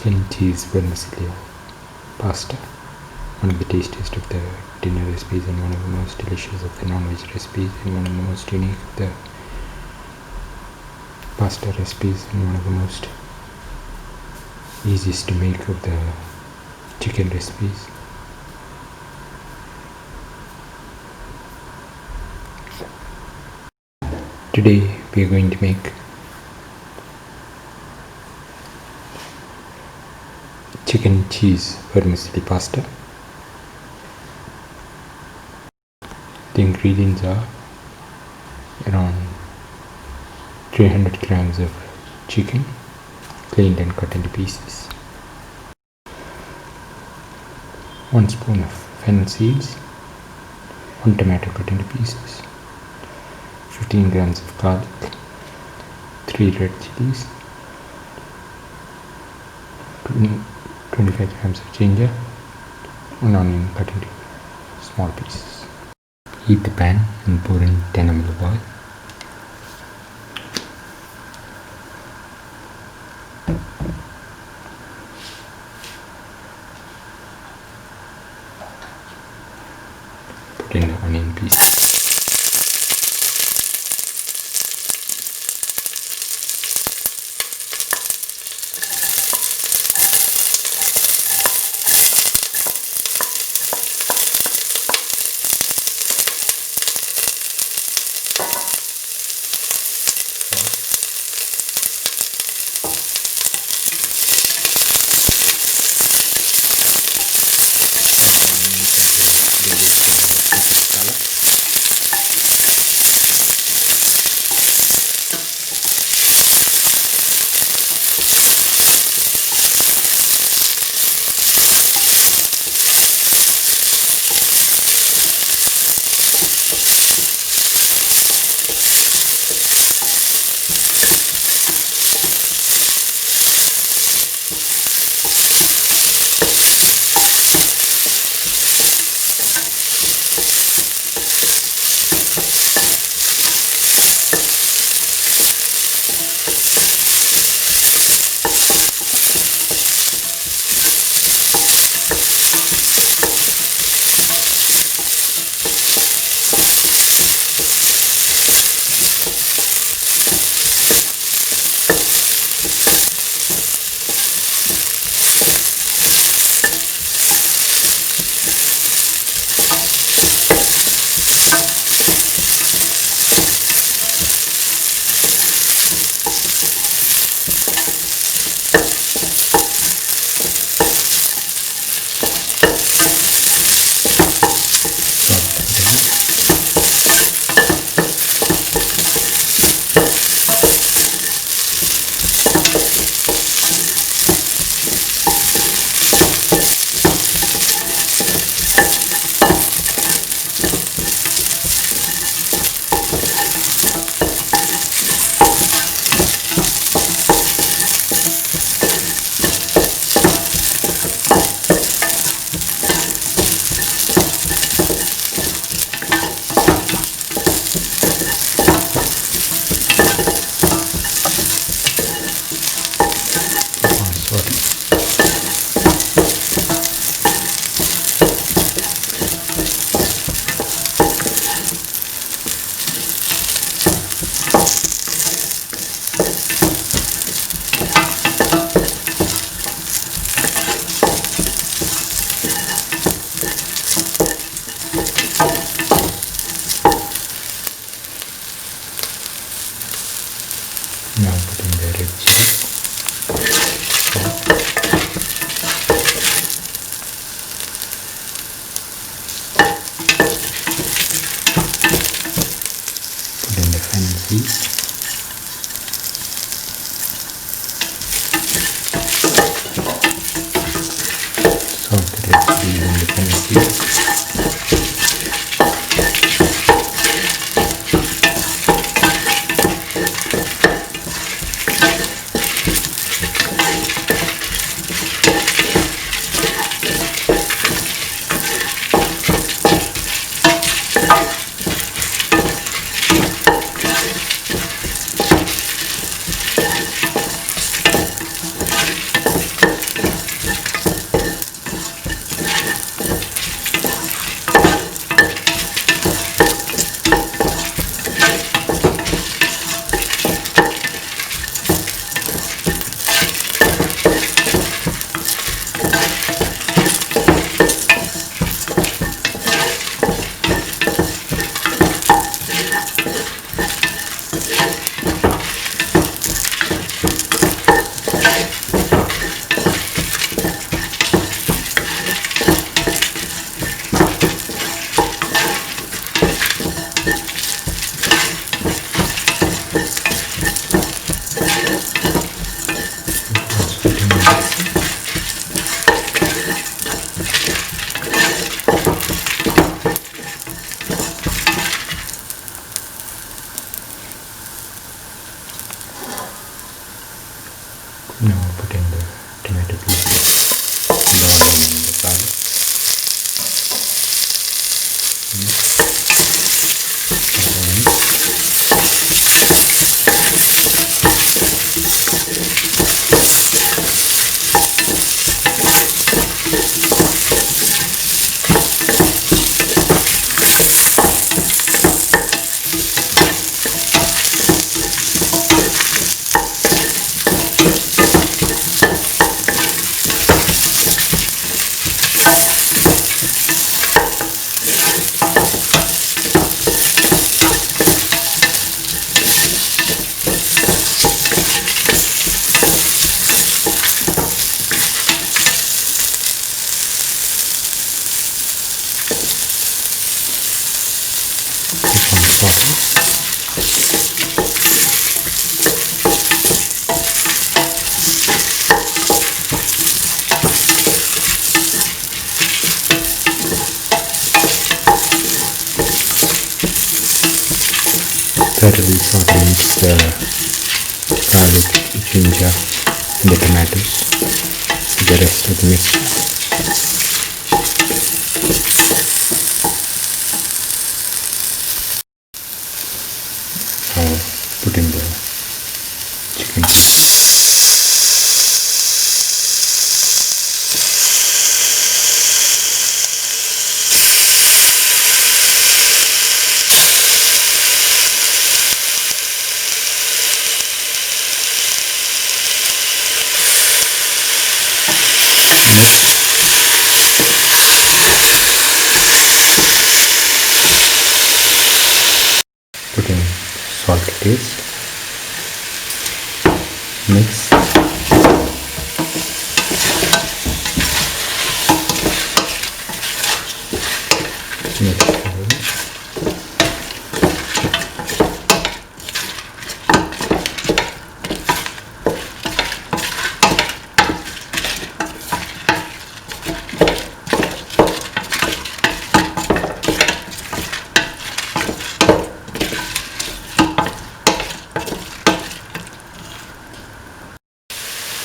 Chicken Cheese Vermicelli Pasta, one of the tastiest of the dinner recipes and one of the most delicious of the non-veg recipes and one of the most unique of the pasta recipes and one of the most easiest to make of the chicken recipes. Today we are going to make chicken cheese vermicelli pasta. The ingredients are around 300 grams of chicken, cleaned and cut into pieces, 1 spoon of fennel seeds, 1 tomato cut into pieces, 15 grams of garlic, 3 red chilies, 25 grams of ginger, 1 onion cut into small pieces. Heat the pan and pour in 10 ml of oil. Put in the onion pieces. Now put in the red chili, put in the fennel seeds, salt the red chilies and the fennel seeds. Now put in the tomato pieces, the onion and the garlic. Thoroughly saute mix the garlic, ginger and the tomatoes with the rest of the mixture. Now put in the chicken. Put in salt to taste, mix,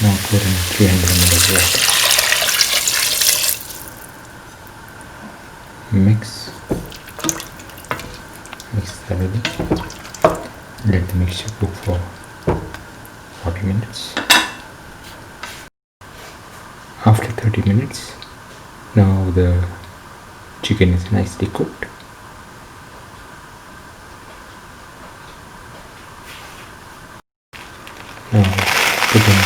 now pour in 300 ml of water. Mix thoroughly. Let the mixture cook for 40 minutes. After 30 minutes, now the chicken is nicely cooked. Now put in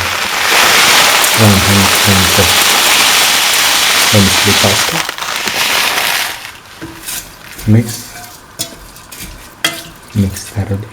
100 grams of vermicelli pasta. Mix thoroughly.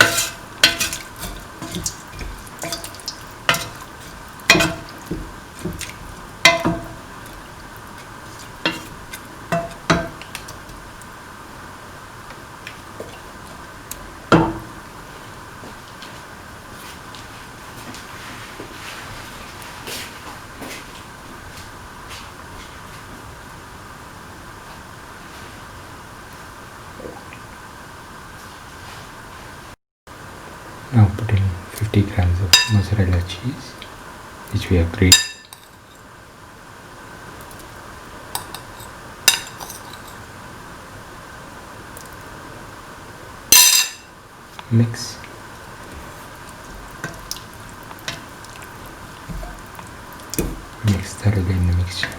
Now put in 50 grams of mozzarella cheese, which we have grated. Mix. Mix thoroughly in the mixture.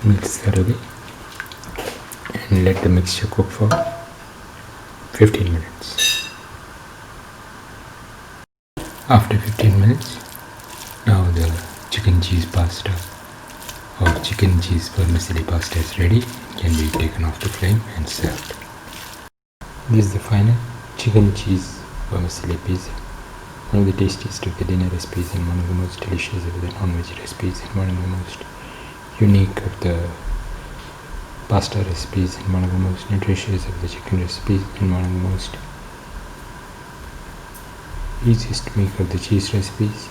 Mix thoroughly. and let the mixture cook for 15 minutes. After 15 minutes, now the chicken cheese pasta or chicken cheese vermicelli pasta is ready. It can be taken off the flame and served. This is the final chicken cheese vermicelli pizza. One of the tastiest of the dinner recipes and one of the most delicious of the non-veg recipes and one of the most unique of the pasta recipes and one of the most nutritious of the chicken recipes and one of the most easiest to make of the cheese recipes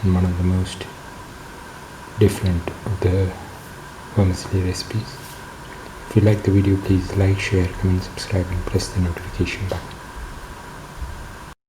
and one of the most different of the vermicelli recipes. If you like the video, please like, share, comment, subscribe and press the notification button.